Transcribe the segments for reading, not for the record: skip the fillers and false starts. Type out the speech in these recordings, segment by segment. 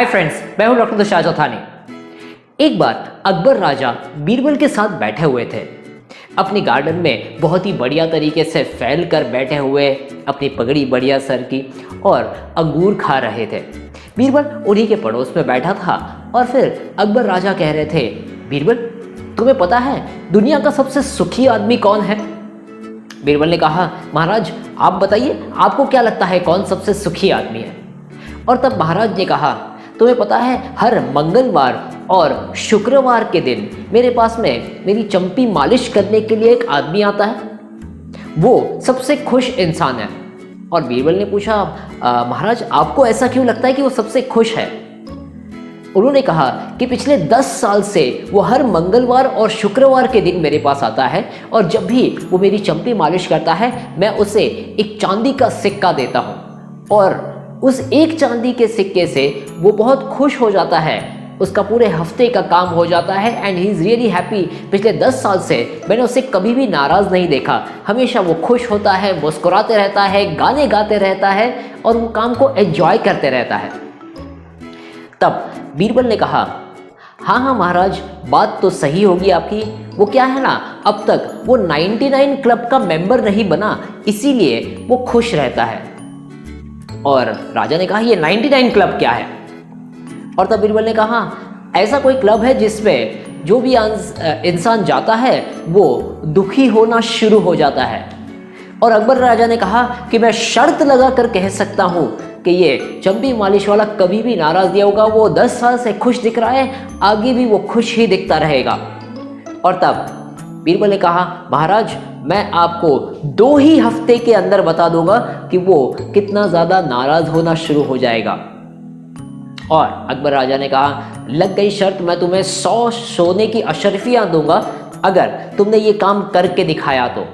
Hi friends, मैं हूं doctor Tushar Chauthani. एक बार अकबर राजा बीरबल के साथ बैठे हुए थे। अपनी गार्डन में बहुत ही बढ़िया तरीके से फैल कर बैठे हुए, अपनी पगड़ी बढ़िया सर की और अंगूर खा रहे थे। बीरबल उन्हीं के पड़ोस में बैठा था और फिर अकबर राजा कह रहे थे, बीरबल तुम्हें पता है दुनिया का सबसे सुखी आदमी कौन है? बीरबल ने कहा, महाराज आप बताइए, आपको क्या लगता है कौन सबसे सुखी आदमी है? और तब महाराज ने कहा, तुम्हें पता है हर मंगलवार और शुक्रवार के दिन मेरे पास में मेरी चंपी मालिश करने के लिए एक आदमी आता है, वो सबसे खुश इंसान है। और बीरबल ने पूछा, महाराज आपको ऐसा क्यों लगता है कि वो सबसे खुश है? उन्होंने कहा कि पिछले 10 साल से वो हर मंगलवार और शुक्रवार के दिन मेरे पास आता है और जब भी वो मेरी चंपी मालिश करता है मैं उसे एक चांदी का सिक्का देता हूँ और उस एक चांदी के सिक्के से वो बहुत खुश हो जाता है, उसका पूरे हफ्ते का काम हो जाता है and he is really happy. पिछले 10 साल से मैंने उसे कभी भी नाराज़ नहीं देखा, हमेशा वो खुश होता है, मुस्कुराते रहता है, गाने गाते रहता है और वो काम को एंजॉय करते रहता है। तब बीरबल ने कहा, हाँ महाराज, बात तो सही होगी आपकी। वो क्या है ना, अब तक वो 99 क्लब का मेंबर नहीं बना, इसीलिए वो खुश रहता है। और राजा ने कहा, ये 99 क्लब क्या है? और तब बीरबल ने कहा, ऐसा कोई क्लब है जिसमें जो भी इंसान जाता है वो दुखी होना शुरू हो जाता है। और अकबर राजा ने कहा कि मैं शर्त लगा कर कह सकता हूँ कि ये चंपी मालिश वाला कभी भी नाराज नहीं होगा, वो 10 साल से खुश दिख रहा है, आगे भी वो खुश ही दिखता रहेगा। और तब बीरबल ने कहा, महाराज मैं आपको 2 ही हफ्ते के अंदर बता दूंगा कि वो कितना ज़्यादा नाराज होना शुरू हो जाएगा। और अकबर राजा ने कहा, लग गई शर्त, मैं तुम्हें 100 सोने की अशर्फियाँ दूंगा अगर तुमने ये काम करके दिखाया तो।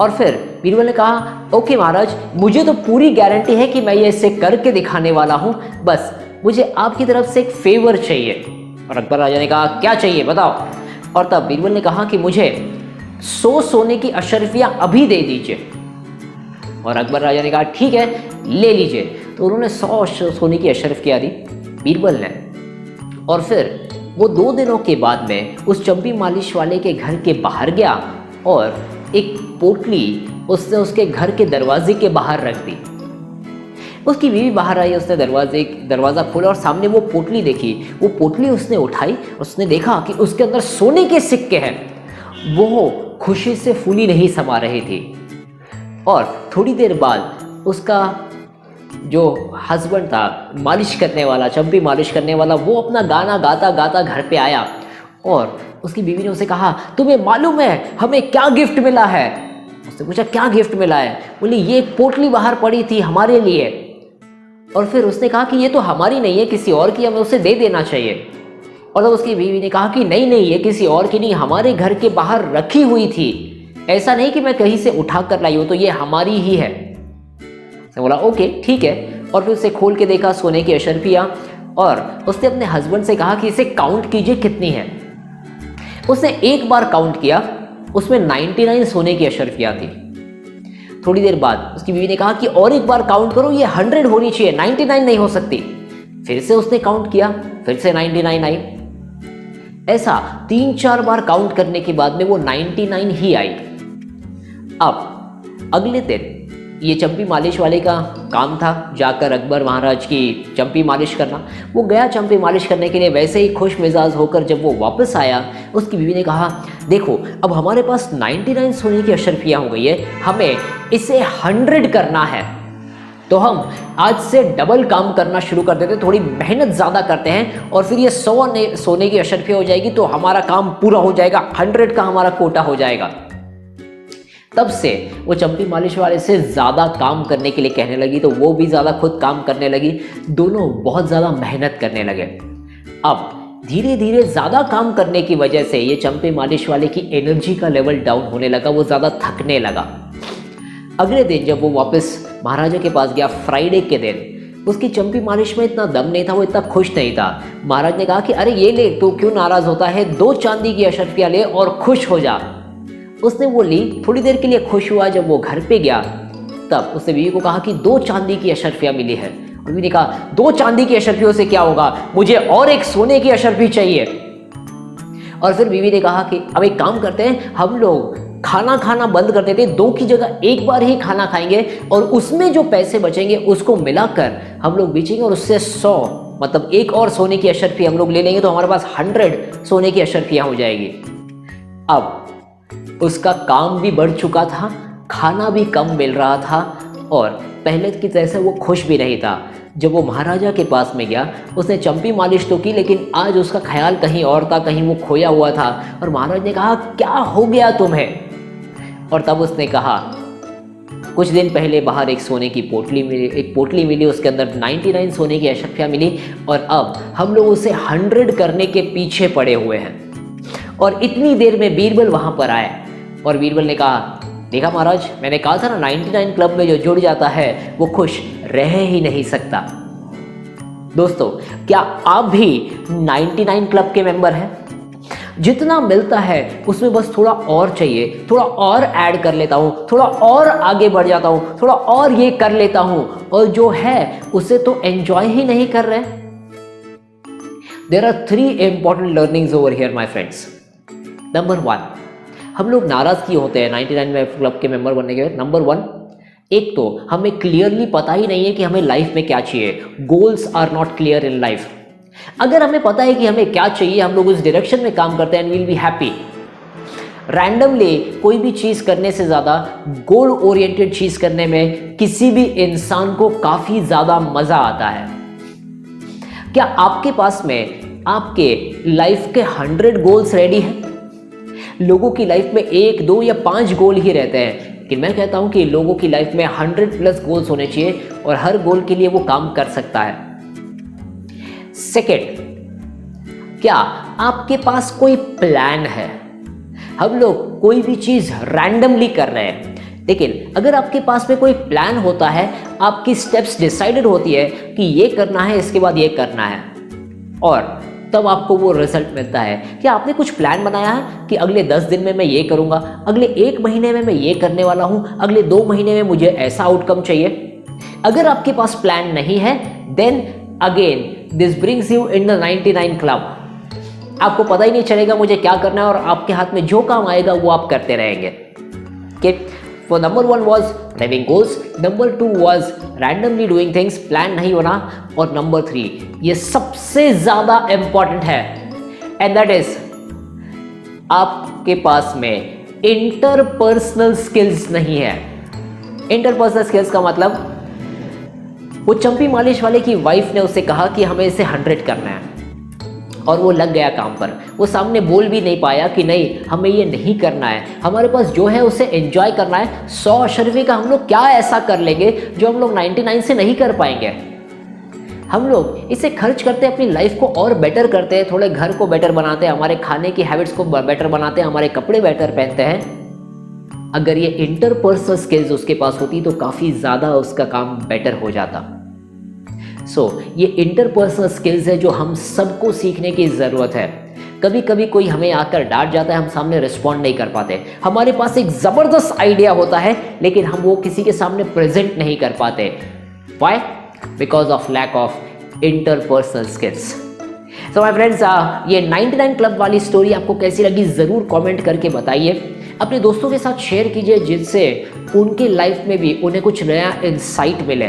और फिर बीरबल ने कहा, ओके महाराज, मुझे तो पूरी गारंटी है कि मैं ये इसे करके दिखाने वाला हूँ, बस मुझे आपकी तरफ से एक फेवर चाहिए। और अकबर राजा ने कहा, क्या चाहिए बताओ? और तब बीरबल ने कहा कि मुझे 100 सोने की अशर्फियाँ अभी दे दीजिए। और अकबर राजा ने कहा, ठीक है ले लीजिए। तो उन्होंने 100 सोने की अशर्फियाँ दी बीरबल ने। और फिर वो 2 दिनों के बाद में उस चंपी मालिश वाले के घर के बाहर गया और एक पोटली उसने उसके घर के दरवाजे के बाहर रख दी। उसकी बीवी बाहर आई, उसने दरवाज़ा खोला और सामने वो पोटली देखी। वो पोटली उसने उठाई, उसने देखा कि उसके अंदर सोने के सिक्के हैं। वो खुशी से फूली नहीं समा रही थी। और थोड़ी देर बाद उसका जो हस्बैंड था, मालिश करने वाला, चंपी मालिश करने वाला, वो अपना गाना गाता गाता घर पे आया और उसकी बीवी ने उसे कहा, तुम्हें मालूम है हमें क्या गिफ्ट मिला है? उसने पूछा, क्या गिफ्ट मिला है? बोली, ये एक पोटली बाहर पड़ी थी हमारे लिए। और फिर उसने कहा कि ये तो हमारी नहीं है, किसी और की, हमें उसे दे देना चाहिए। और तब उसकी बीवी ने कहा कि नहीं नहीं, ये किसी और की नहीं, हमारे घर के बाहर रखी हुई थी, ऐसा नहीं कि मैं कहीं से उठा कर लाई हूँ, तो ये हमारी ही है। उसने बोला ओके ठीक है। और फिर उसे खोल के देखा सोने की अशर्फियाँ और उसने अपने हस्बैंड से कहा कि इसे काउंट कीजिए कितनी है। उसने एक बार काउंट किया, उसमें 99 सोने की अशर्फियाँ थी। थोड़ी देर बाद उसकी बीवी ने कहा कि और एक बार काउंट करो, ये 100 होनी चाहिए, 99 नहीं हो सकती। फिर से उसने काउंट किया, फिर से 99 आई। ऐसा 3-4 बार काउंट करने के बाद में वो 99 ही आई। अब अगले दिन ये चंपी मालिश वाले का काम था जाकर अकबर महाराज की चंपी मालिश करना। वो गया चंपी मालिश करने के लिए, वैसे ही खुश मिजाज होकर जब वो वापस आया, उसकी बीवी ने कहा, देखो अब हमारे पास 99 सोने की अशर्फियाँ हो गई है, हमें इसे 100 करना है, तो हम आज से डबल काम करना शुरू कर देते हैं, थोड़ी मेहनत ज़्यादा करते हैं और फिर ये 100 सोने की अशर्फियाँ हो जाएगी तो हमारा काम पूरा हो जाएगा, 100 का हमारा कोटा हो जाएगा। तब से वो चंपी मालिश वाले से ज़्यादा काम करने के लिए कहने लगी, तो वो भी ज़्यादा खुद काम करने लगी, दोनों बहुत ज़्यादा मेहनत करने लगे। अब धीरे धीरे ज़्यादा काम करने की वजह से ये चंपी मालिश वाले की एनर्जी का लेवल डाउन होने लगा, वो ज़्यादा थकने लगा। अगले दिन जब वो वापस महाराजा के पास गया, फ्राइडे के दिन, उसकी चंपी मालिश में इतना दम नहीं था, वो इतना खुश नहीं था। महाराज ने कहा कि अरे ये ले, तू क्यों नाराज़ होता है, 2 चांदी की अशर्फियाँ ले और खुश हो जा। उसने वो ली, थोड़ी देर के लिए खुश हुआ। जब वो घर पे गया तब उसने बीवी को कहा कि 2 चांदी की अशर्फियाँ मिली है बीवी ने कहा 2 चांदी की अशर्फियों से क्या होगा, मुझे और एक सोने की अशर्फी चाहिए। और फिर बीवी ने कहा कि अब एक काम करते हैं, हम लोग खाना खाना बंद कर देते, 2 की जगह एक बार ही खाना खाएंगे और उसमें जो पैसे बचेंगे उसको मिलाकर हम लोग बेचेंगे और उससे 100 मतलब एक और सोने की अशर्फी हम लोग ले लेंगे, तो हमारे पास 100 सोने की अशर्फियाँ हो जाएगी। अब उसका काम भी बढ़ चुका था, खाना भी कम मिल रहा था और पहले की तरह से वो खुश भी नहीं था। जब वो महाराजा के पास में गया, उसने चंपी मालिश तो की, लेकिन आज उसका ख्याल कहीं और था, कहीं वो खोया हुआ था। और महाराज ने कहा क्या हो गया तुम्हें? और तब उसने कहा कुछ दिन पहले बाहर एक सोने की पोटली मिली, उसके अंदर 99 सोने की अशर्फियाँ मिली और अब हम लोग उसे 100 करने के पीछे पड़े हुए हैं। और इतनी देर में बीरबल वहाँ पर आए और बीरबल ने कहा देखा महाराज, मैंने कहा था ना 99 क्लब में जो जुड़ जाता है वो खुश रह ही नहीं सकता। दोस्तों, क्या आप भी 99 क्लब के मेंबर हैं? जितना मिलता है उसमें बस थोड़ा और चाहिए, थोड़ा और ऐड कर लेता हूँ, थोड़ा और आगे बढ़ जाता हूँ, थोड़ा और ये कर लेता हूँ और जो है उसे तो एंजॉय ही नहीं कर रहे। There are 3 important learnings over here my friends. Number 1, हम लोग नाराज क्यों होते हैं 99 क्लब के मेंबर बनने के बाद? नंबर 1, एक तो हमें क्लियरली पता ही नहीं है कि हमें लाइफ में क्या चाहिए। Goals are not clear in life. अगर हमें पता है कि हमें क्या चाहिए, हम लोग उस डायरेक्शन में काम करते हैं and will be happy. Randomly कोई भी चीज़ करने से ज़्यादा गोल ओरिएंटेड चीज़ करने में किसी भी इंसान को काफ़ी ज़्यादा मज़ा आता है। क्या आपके पास में आपके लाइफ के 100 गोल्स रेडी हैं? लोगों की लाइफ में 1, 2 या 5 गोल ही रहते हैं, लेकिन मैं कहता हूं कि लोगों की लाइफ में 100+ गोल्स होने चाहिए और हर गोल के लिए वो काम कर सकता है। सेकेंड, क्या आपके पास कोई प्लान है? हम लोग कोई भी चीज रैंडमली कर रहे हैं, लेकिन अगर आपके पास में कोई प्लान होता है, आपकी स्टेप्स डिसाइडेड होती है कि ये करना है, इसके बाद ये करना है और तब आपको वो रिजल्ट मिलता है। क्या आपने कुछ प्लान बनाया है कि अगले 10 दिन में मैं ये करूंगा, अगले 1 महीने में मैं ये करने वाला हूं, अगले 2 महीने में मुझे ऐसा आउटकम चाहिए? अगर आपके पास प्लान नहीं है, then again this brings you in the 99 club. आपको पता ही नहीं चलेगा मुझे क्या करना है और आपके हाथ में जो काम आएगा वो आप करते रहेंगे। So number 1 was having goals, number 2 was randomly doing things, plan नहीं होना, और नंबर 3 ये सबसे ज्यादा इंपॉर्टेंट है एंड दैट इज आपके पास में इंटरपर्सनल स्किल्स नहीं है। इंटरपर्सनल स्किल्स का मतलब वो चंपी मालिश वाले की वाइफ ने उसे कहा कि हमें इसे 100 करना है और वो लग गया काम पर। वो सामने बोल भी नहीं पाया कि नहीं हमें ये नहीं करना है, हमारे पास जो है उसे एंजॉय करना है। 100 अशर्फी का हम लोग क्या ऐसा कर लेंगे जो हम लोग 99 से नहीं कर पाएंगे। हम लोग इसे खर्च करते हैं, अपनी लाइफ को और बेटर करते हैं, थोड़े घर को बेटर बनाते हैं, हमारे खाने की हैबिट्स को बेटर बनाते हैं, हमारे कपड़े बेटर पहनते हैं। अगर ये इंटरपर्सनल स्किल्स उसके पास होती तो काफ़ी ज़्यादा उसका काम बेटर हो जाता। ये इंटरपर्सनल स्किल्स है जो हम सबको सीखने की ज़रूरत है। कभी कभी कोई हमें आकर डांट जाता है, हम सामने रिस्पॉन्ड नहीं कर पाते। हमारे पास एक ज़बरदस्त आइडिया होता है लेकिन हम वो किसी के सामने प्रेजेंट नहीं कर पाते। Why? Because of lack of interpersonal skills. So my friends, ये 99 क्लब वाली स्टोरी आपको कैसी लगी ज़रूर कमेंट करके बताइए। अपने दोस्तों के साथ शेयर कीजिए जिनसे उनके लाइफ में भी उन्हें कुछ नया इंसाइट मिले।